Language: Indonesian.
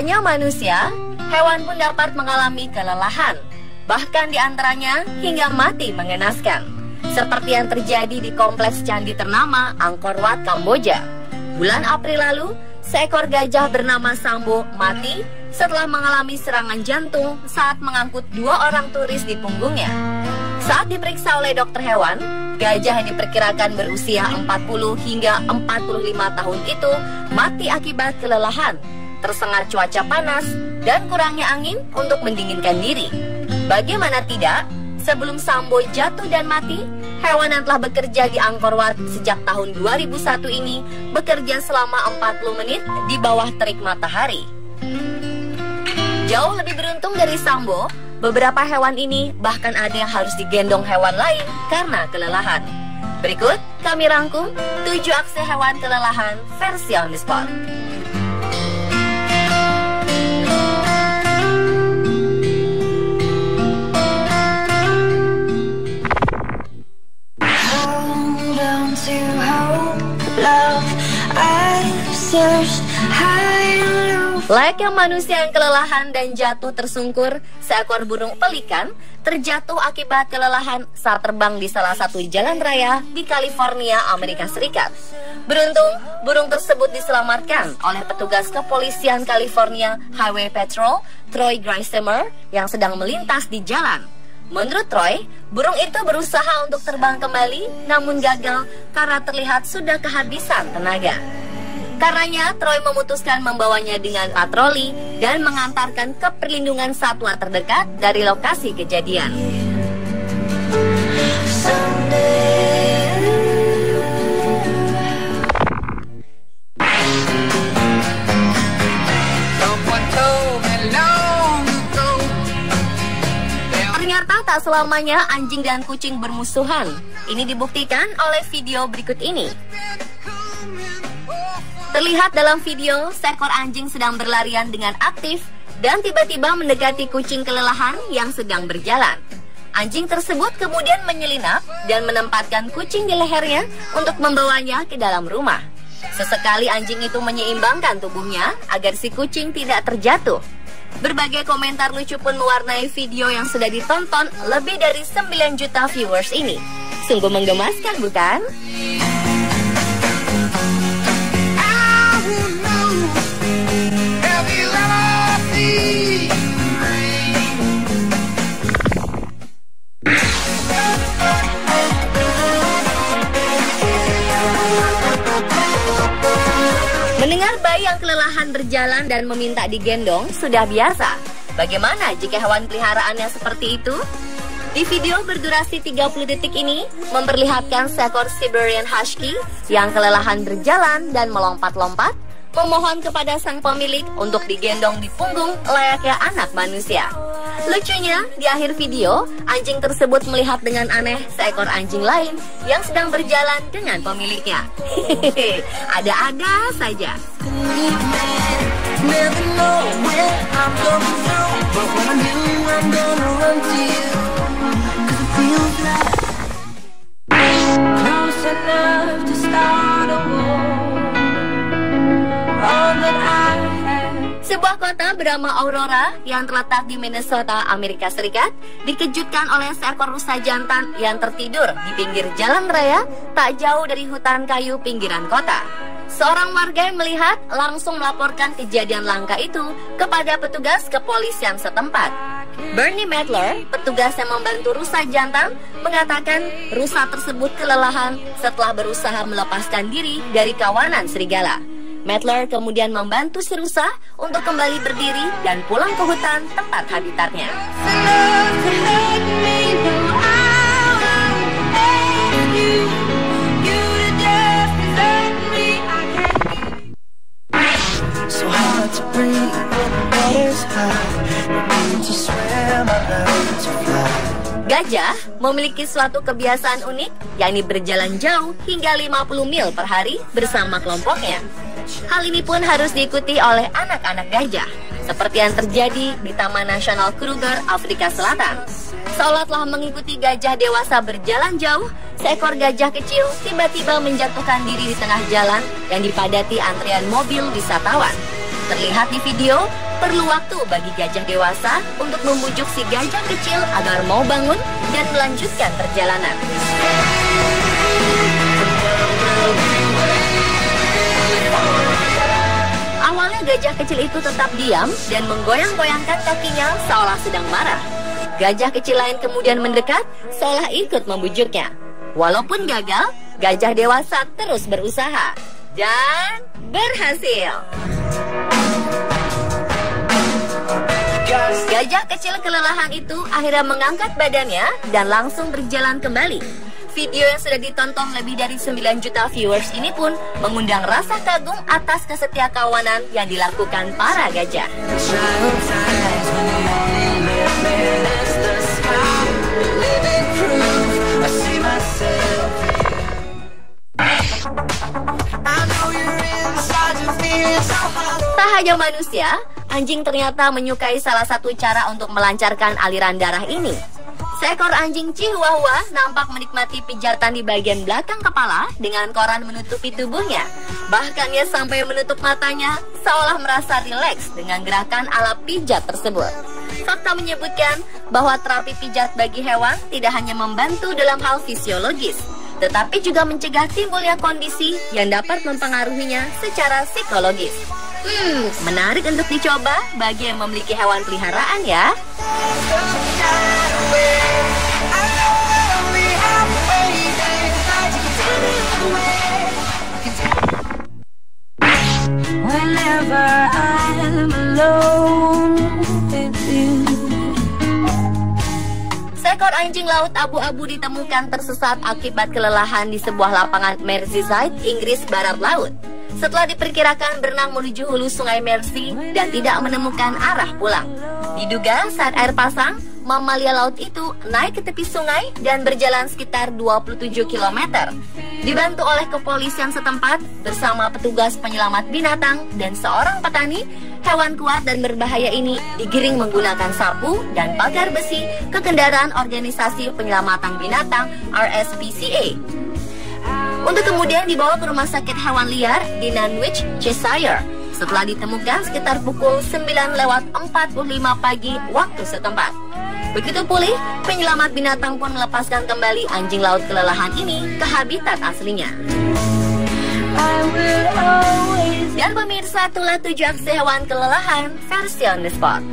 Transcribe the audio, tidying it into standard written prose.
hanya manusia, hewan pun dapat mengalami kelelahan. Bahkan di antaranya hingga mati mengenaskan. Seperti yang terjadi di kompleks candi ternama Angkor Wat, Kamboja. Bulan April lalu, seekor gajah bernama Sambo mati setelah mengalami serangan jantung saat mengangkut 2 orang turis di punggungnya. Saat diperiksa oleh dokter hewan, gajah yang diperkirakan berusia 40 hingga 45 tahun itu mati akibat kelelahan, tersengat cuaca panas, dan kurangnya angin untuk mendinginkan diri. Bagaimana tidak, sebelum Sambo jatuh dan mati, hewan yang telah bekerja di Angkor Wat sejak tahun 2001 ini bekerja selama 40 menit di bawah terik matahari. Jauh lebih beruntung dari Sambo, beberapa hewan ini bahkan ada yang harus digendong hewan lain karena kelelahan. Berikut kami rangkum 7 aksi hewan kelelahan versi on the spot. Layaknya manusia yang kelelahan dan jatuh tersungkur, seekor burung pelikan terjatuh akibat kelelahan saat terbang di salah satu jalan raya di California, Amerika Serikat. Beruntung, burung tersebut diselamatkan oleh petugas kepolisian California Highway Patrol, Troy Griesemer, yang sedang melintas di jalan. Menurut Troy, burung itu berusaha untuk terbang kembali, namun gagal karena terlihat sudah kehabisan tenaga. Karenanya, Troy memutuskan membawanya dengan patroli dan mengantarkan ke perlindungan satwa terdekat dari lokasi kejadian. Ternyata tak selamanya anjing dan kucing bermusuhan. Ini dibuktikan oleh video berikut ini. Terlihat dalam video, seekor anjing sedang berlarian dengan aktif dan tiba-tiba mendekati kucing kelelahan yang sedang berjalan. Anjing tersebut kemudian menyelinap dan menempatkan kucing di lehernya untuk membawanya ke dalam rumah. Sesekali anjing itu menyeimbangkan tubuhnya agar si kucing tidak terjatuh. Berbagai komentar lucu pun mewarnai video yang sudah ditonton lebih dari 9 juta viewers ini. Sungguh menggemaskan, bukan? Mendengar bayi yang kelelahan berjalan dan meminta digendong sudah biasa. Bagaimana jika hewan peliharaannya seperti itu? Di video berdurasi 30 detik ini memperlihatkan seekor Siberian Husky yang kelelahan berjalan dan melompat-lompat, memohon kepada sang pemilik untuk digendong di punggung layaknya anak manusia. Lucunya, di akhir video, anjing tersebut melihat dengan aneh seekor anjing lain yang sedang berjalan dengan pemiliknya. Hehehe, ada-ada saja. Sebuah kota bernama Aurora yang terletak di Minnesota, Amerika Serikat, dikejutkan oleh seekor rusa jantan yang tertidur di pinggir jalan raya tak jauh dari hutan kayu pinggiran kota. Seorang warga yang melihat langsung melaporkan kejadian langka itu kepada petugas kepolisian setempat. Bernie Medler, petugas yang membantu rusa jantan, mengatakan rusa tersebut kelelahan setelah berusaha melepaskan diri dari kawanan serigala. Medler kemudian membantu si rusa untuk kembali berdiri dan pulang ke hutan tempat habitatnya. Gajah memiliki suatu kebiasaan unik, yakni berjalan jauh hingga 50 mil per hari bersama kelompoknya. Hal ini pun harus diikuti oleh anak-anak gajah, seperti yang terjadi di Taman Nasional Kruger, Afrika Selatan. Seolah telah mengikuti gajah dewasa berjalan jauh, seekor gajah kecil tiba-tiba menjatuhkan diri di tengah jalan yang dipadati antrian mobil wisatawan. Terlihat di video, Perlu waktu bagi gajah dewasa untuk membujuk si gajah kecil agar mau bangun dan melanjutkan perjalanan. Awalnya gajah kecil itu tetap diam dan menggoyang-goyangkan kakinya seolah sedang marah. Gajah kecil lain kemudian mendekat seolah ikut membujuknya. Walaupun gagal, gajah dewasa terus berusaha dan berhasil. Gajah kecil kelelahan itu akhirnya mengangkat badannya dan langsung berjalan kembali. Video yang sudah ditonton lebih dari 9 juta viewers ini pun mengundang rasa kagum atas kesetiakawanan yang dilakukan para gajah. Tak hanya manusia, anjing ternyata menyukai salah satu cara untuk melancarkan aliran darah ini. Seekor anjing Chihuahua nampak menikmati pijatan di bagian belakang kepala dengan koran menutupi tubuhnya. Bahkan ia sampai menutup matanya seolah merasa rileks dengan gerakan ala pijat tersebut. Fakta menyebutkan bahwa terapi pijat bagi hewan tidak hanya membantu dalam hal fisiologis, tetapi juga mencegah timbulnya kondisi yang dapat mempengaruhinya secara psikologis. Menarik untuk dicoba bagi yang memiliki hewan peliharaan ya. Whenever I'm alone with you. Seekor anjing laut abu-abu ditemukan tersesat akibat kelelahan di sebuah lapangan Merseyside, Inggris Barat Laut. Setelah diperkirakan berenang menuju hulu sungai Mersey dan tidak menemukan arah pulang. Diduga saat air pasang, mamalia laut itu naik ke tepi sungai dan berjalan sekitar 27 km. Dibantu oleh kepolisian setempat bersama petugas penyelamat binatang dan seorang petani, hewan kuat dan berbahaya ini digiring menggunakan sapu dan pagar besi ke kendaraan organisasi penyelamatan binatang RSPCA. Untuk kemudian dibawa ke rumah sakit hewan liar di Nantwich, Cheshire. Setelah ditemukan sekitar pukul 9:45 pagi waktu setempat. Begitu pulih, penyelamat binatang pun melepaskan kembali anjing laut kelelahan ini ke habitat aslinya. Dan pemirsa, itulah 7 aksi hewan kelelahan versi on the spot.